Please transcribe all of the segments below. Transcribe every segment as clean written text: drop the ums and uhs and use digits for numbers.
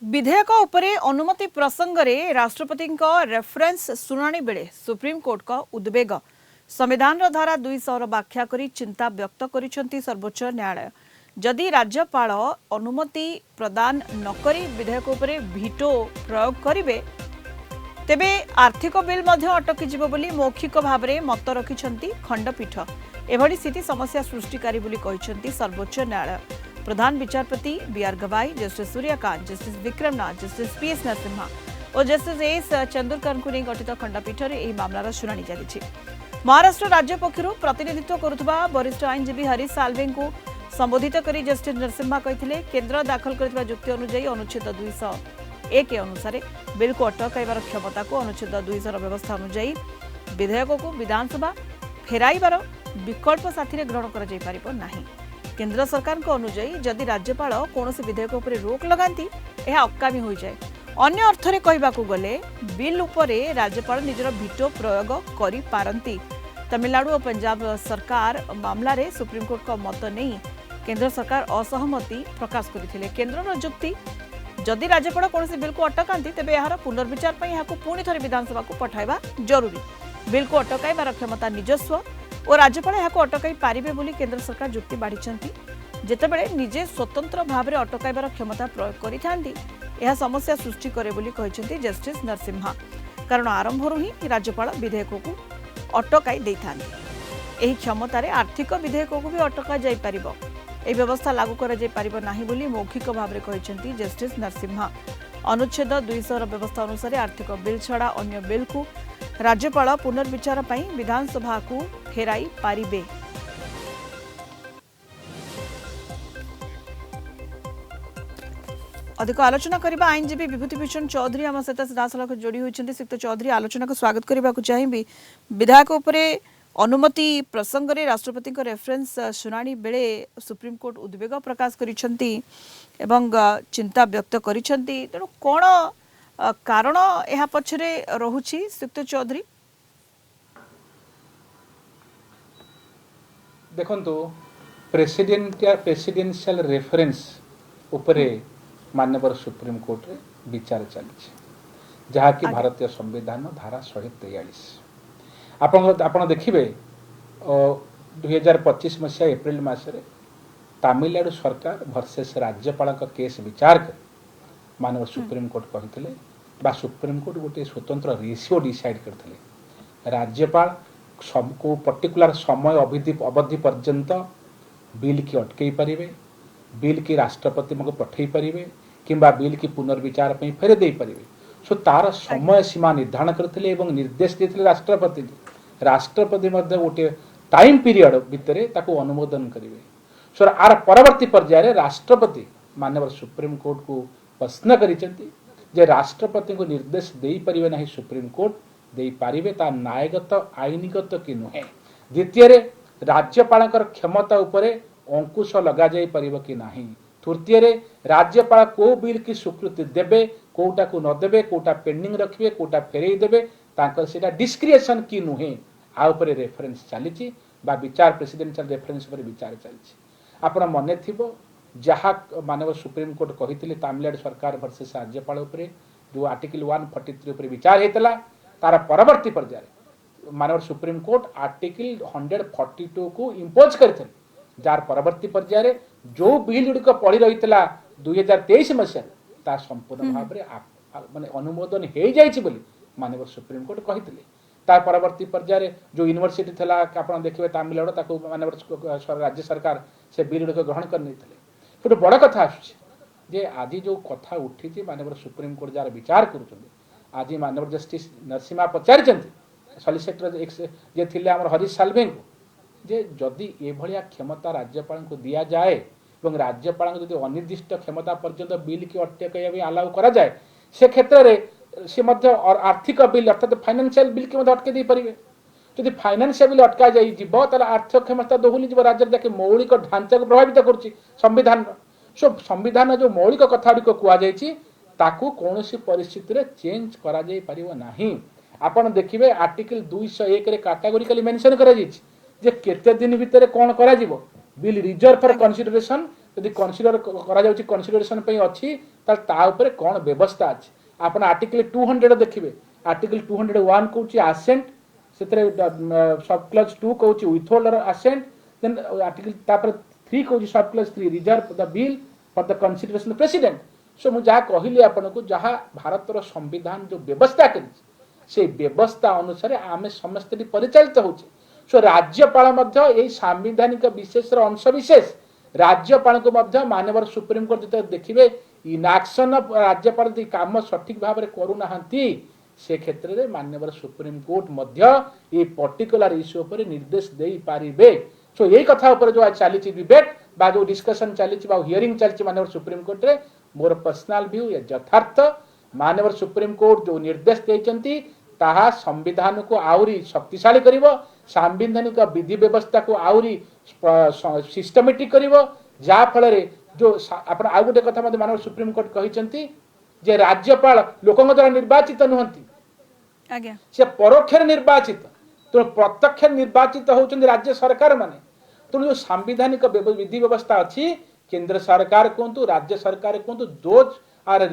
विधेयक उपरे अनुमति प्रसंग में राष्ट्रपति रेफरेन्स शुणाणी बेले सुप्रीमकोर्ट का उद्वेग संविधान धारा 200 व्याख्या करी चिंता व्यक्त करिसेंती सर्वोच्च न्यायालय। जदि राज्यपाल अनुमति प्रदान नकरी विधेयक उपरे भिटो प्रयोग करिवे तेबे आर्थिक बिल मध्य अटकी जिवो बोली मौखिक भाव में मत रखिछंती खंडपीठ। एभली स्थिति समस्या सृष्टिकारी बोली कहिसेंती सर्वोच्च न्यायालय। प्रधान विचारपति B R. Gavai, justice Surya Kant, justice Vikram Nath, justice P S. Narasimha और जस्टिस एस चंदुरकर को गठित खंडपीठ में यह मामलार शुणाणी चली। महाराष्ट्र राज्य पक्षर प्रतिनिधित्व करुवा वरिष्ठ आईनजीवी हरीश साल्वे को संबोधित कर जस्टिस नरसिम्हा कहते केन्द्र दाखल कर जुक्ति अनुଯାयी अनुच्छेद 201 अनुसार बिल को अटकाइबार क्षमता को अनुच्छेद 200 व्यवस्था अनुଯାयी विधेयक को विधानसभा फेराइबार विकल्प साथी ग्रहण कर केंद्र सरकार को अनुଯାयी जदि राज्यपाल कौन विधेयक उपर रोक लगाती यह अकामी हो जाए। अन्य अर्थरे कहबाकू गले बिल उपरे राज्यपाल निजर भिटो प्रयोग करि पारंती। तमिलनाडु और पंजाब सरकार मामला रे सुप्रीमकोर्ट का मत नहीं केंद्र सरकार असहमति प्रकाश करथिले। केंद्र जुक्ति जदि राज्यपाल कौन बिल को अटकाती तेज यार पुनर्विचार पुणी थे विधानसभा को पठाइबा जरूरी। बिल को अटकाइबार क्षमता निजस्व और राज्यपाल यह अटकाई पारिबे बोली केंद्र सरकार जुक्ति बाढ़ी जेतेबेले निजे स्वतंत्र भाव में अटकाइबार क्षमता प्रयोग करिथांती यह समस्या सृष्टि करे बोली कहिसेंती जस्टिस नरसिम्हा। कारण आरंभरू ही राज्यपाल विधेयक को अटकाई देइथांती। एही क्षमता रे आर्थिक विधेयक को भी अटका जाई परिबो। ए व्यवस्था लागू करा जाई परिबो नाही बोली मौखिक भाव में कहिसेंती जस्टिस नरसिम्हा। अनुच्छेद 200 व्यवस्था अनुसार आर्थिक बिल छड़ा अन्य बिल को राज्यपाल पुनर्विचार पई विधानसभा को फेराई पारिबे। अधिक आलोचना करबा आईनजीवी विभूतिभूषण चौधरी आम सहित सीधासलख जोड़ी होइछन्ती। श्रीयुक्त चौधरी आलोचना को स्वागत करबा को चाहिबी। विधायक उपरे अनुमति प्रसंग में राष्ट्रपति रेफरेन्स शुणाणी बेले सुप्रीमकोर्ट उद्वेग प्रकाश करिछन्ती एवं चिंता व्यक्त करिछन्ती। तेणु कोन कारण यह पछरे रहुछि श्रीयुक्त चौधरी? देखंतु प्रेसिडेंशियल रेफरेंस उपरे माननीय सुप्रीम कोर्ट रे विचार चली जहाँ कि भारतीय संविधान धारा 143 आपण देखिए 2025 मसीहा एप्रिल मासरे तमिलनाडु सरकार वर्सेस राज्यपाल का केस विचार कर माननीय सुप्रीम कोर्ट कहते बा सुप्रीम कोर्ट गोटे स्वतंत्र रेशियो डिसाइड करते राज्यपाल को पर्टिकुलर समय अवधि पर्यंत बिल की अटकई पारे, बिल की राष्ट्रपति को पठई पारे किंबा बिल की पुनर्विचार फेरे दे पारे। सो तार समय सीमा निर्धारण करते निर्देश देते राष्ट्रपति गोटे टाइम पीरियड भितर अनुमोदन करेंगे। सो आर परवर्ती पर्यायर राष्ट्रपति माननीय सुप्रीम कोर्ट को प्रश्न कर राष्ट्रपति को निर्देश दे पारे ना सुप्रीम कोर्ट दे पारिबे ता न्यायगत आईनगत कि नुहे। द्वितीय राज्यपाल क्षमता उपरे अंकुश लगा जाई परिबो कि नाही। तृतीय राज्यपाल को बिल की स्वीकृति देबे कोटा को न देबे कोटा पेंडिंग रखिबे कोटा फेरई देबे तांकर सेटा डिस्क्रिएशन कि नुहे आ उपरे रेफरेंस चली बा विचार प्रेसिडेंशियल रेफरेंस पर विचार चली। आपण मने थिबो जहाँ मानव सुप्रीम कोर्ट कही तमिलनाडु सरकार वर्सेस राज्यपाल उपरे जो आर्टिकल 143 उपरे विचार हेतला तार परवर्ती पर्याय मानव सुप्रीम कोर्ट आर्टिकल 142 को इम्पोज करते जार परवर्ती पर्याय जो बिल गुड़िक पड़ी रही 2023 मसीह संपूर्ण भाव में माने अनुमोदन हो जाइए मानव सुप्रीम कोर्ट कहते तार परवर्ती पर्याय जो यूनिवर्सिटी थला आप देखिए तमिलनाडु ताको मानव राज्य सरकार से बिल गुड़िक ग्रहण कर गोटे बड़ कथा आसुचे आज जो कथा उठी मानव सुप्रीम कोर्ट जार विचार कर आज मानव जस्टिस नरसिम्हा पचारि सॉलिसिटर जे थिले हमर हरीश साल्वे को जे जदि ए भलिया क्षमता राज्यपाल को दिया जाए और राज्यपाल को जदि अनिर्दिष्ट क्षमता पर्यंत बिल की अटकाई अलाउ करा जाए से क्षेत्र में से मध्य और आर्थिक बिल अर्थात फाइनेंशियल बिल के अटके दे पारिबे। जदि फाइनेंशियल बिल अटका जाई जिवो ताला आर्थिक क्षमता दोहुली जिवो राज्य जाके मौलिक ढांचा को प्रभावित करछि संविधान। सो संविधान जो मौलिक कथा को कुआ जाइछि ताकू कौन सी परिस्थिति रे चेंज करा जाई परिबो नाही। आपण देखिबे आर्टिकल 201 रे कैटेगोरिकली मेंशन करा जाइछि जे केते दिन भितर कोन करा जिवो बिल रिजर्व फॉर कंसीडरेशन यदि कंसीडर करा जाउछि कंसीडरेशन पे अछि ताल ता ऊपर कौन व्यवस्था अछि आपण आर्टिकल 200 देखिबे आर्टिकल 201 कहूची असेंट सेतरे सब क्लॉज 2 कहूची विथहोल्डर असेंट देन आर्टिकल तापर 3 कहूची sub clause 3 reserve the bill for the consideration of president so मु जा कहली आपण को जहा भारतर संविधान जो व्यवस्था करी से व्यवस्था अनुसार आमे समस्त परिचालित होचे सो राज्यपाल मध्य एई सांविधानिक विशेष अंश विशेष राज्यपाल को मध्य माननीय सुप्रीम कोर्ट जते देखिबे इनएक्शन राज्यपाल दी काम सठिक भाव में करू नाहंती से क्षेत्र में माननीय सुप्रीम कोर्ट मध्य ये पर्टिकुलर इश्यू पर निर्देश दे पारिबे सो यही कथा ऊपर जो आज चली डिबेट बा जो डिस्कशन चली हियरिंग चली माननीय सुप्रीम कोर्ट रे मोर पर्सनल व्यू ये यथार्थ माननीय सुप्रीम कोर्ट जो निर्देश देइचंती ताहा संविधान को आउरी शक्तिशाली करिवो सांविधानिक विधि व्यवस्था को आउरी सिस्टमेटिक करिवो जा फल रे जो आपण आ गोटे कथा मते माननीय सुप्रीम कोर्ट कहिचंती जे राज्यपाल लोकଙ୍କ द्वारा निर्वाचित नुहंती आज्ञा से परोक्ष निर्वाचित तो प्रत्यक्ष निर्वाचित होचंदी राज्य सरकार माने तो जो सांविधानिक विधि व्यवस्था अछि केंद्र सरकार कोंतु राज्य सरकार कोंतु those are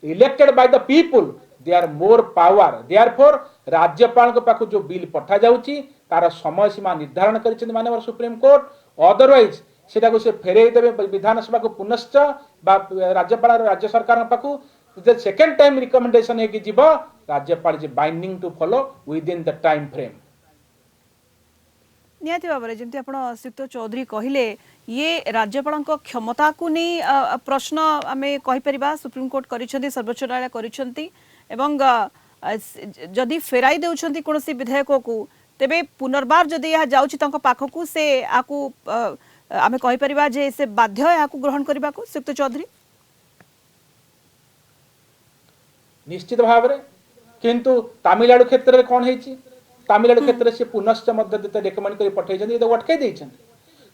elected by the people they are more power therefore राज्यपाल को पाखु जो बिल पठा जाउची तार समय सीमा निर्धारण करिसेंती माननीय सुप्रीम कोर्ट अदरवाइज सेटा को से फेरे देबे विधानसभा को पुनश्च बा राज्यपाल राज्य सरकार पाखु जे सेकंड टाइम रिकमेंडेशन है कि जीव राज्यपाल जे binding to follow within the time frame निहाती भाव में जमी आप श्रीयुक्त चौधरी कहले ये राज्यपाल क्षमता को नहीं प्रश्न आम कहीपर सुप्रीम कोर्ट कर सर्वोच्च न्यायालय जदि फेराई दे कौन विधेयक को तेबे पुनर्बार जदि यह जाऊँ पाखक से आपको आम कहीपर जे से बाध्य या ग्रहण करने को श्रीयुक्त चौधरी निश्चित भाव में किंतु तमिलनाडु क्षेत्र में कौन है तमिलनाडु क्षेत्र से पुनश्च मध्य रेकमेंड कर पठे अटकई देते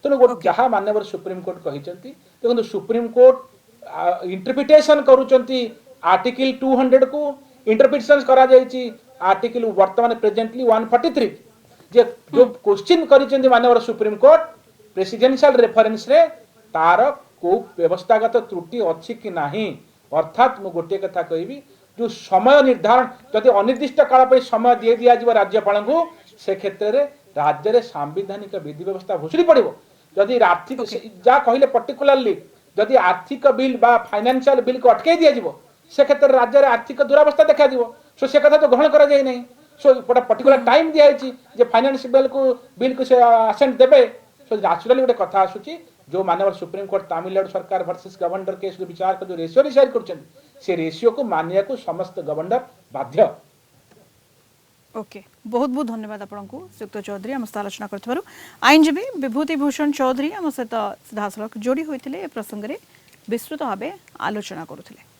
तेणु जहाँ माननीय सुप्रीम कोर्ट कहते देखो सुप्रीम कोर्ट इंटरप्रिटेशन करुँच आर्टिकल 200 को इंटरप्रिटेशन करा आर्टिकल वर्तमान प्रेजेंटली 143 जे जो क्वेश्चन करिसेंती माननीय सुप्रीम कोर्ट प्रेसिडेंशियल रेफरेंस रे तार को व्यवस्थागत त्रुटि अच्छी कि नहीं अर्थात मु गोटे कथा कहबी जो समय निर्धारण जदि अनिर्दिष्ट काल पे समय दे दिया जीव राज्यपाल को से क्षेत्र में राज्य रे सांविधानिक विधि व्यवस्था भुसुड़ी पड़ो जदि आर्थिक जा कहले पर्टिकुलरली जदि आर्थिक बिल बा फाइनेंशियल बिल को अटकई दिया जीव से क्षेत्र में राज्य रे आर्थिक दुरावस्था देखा जीव सो से कथा तो ग्रहण करा जाय नहीं सो गोटे पर्टिकुलर टाइम दिया जे फाइनेंस बिल को से असेंट देबे सो नेचुरली गोटे कथा आसुची जो माननीय सुप्रीम कोर्ट तमिलनाडु सरकार वर्सेस गवर्नर केस विचार कर जो रेशियो डिसाइड कर से रेशियो को मानिया को समस्त गवर्नर बाध्य ओके बहुत बहुत धन्यवाद आपको श्रीयुक्त चौधरी आम सहित आलोचना कर आईनजीवी विभूति भूषण चौधरी आम सहित सीधासलख जोड़ी होते प्रसंग में विस्तृत भाव आलोचना करुले।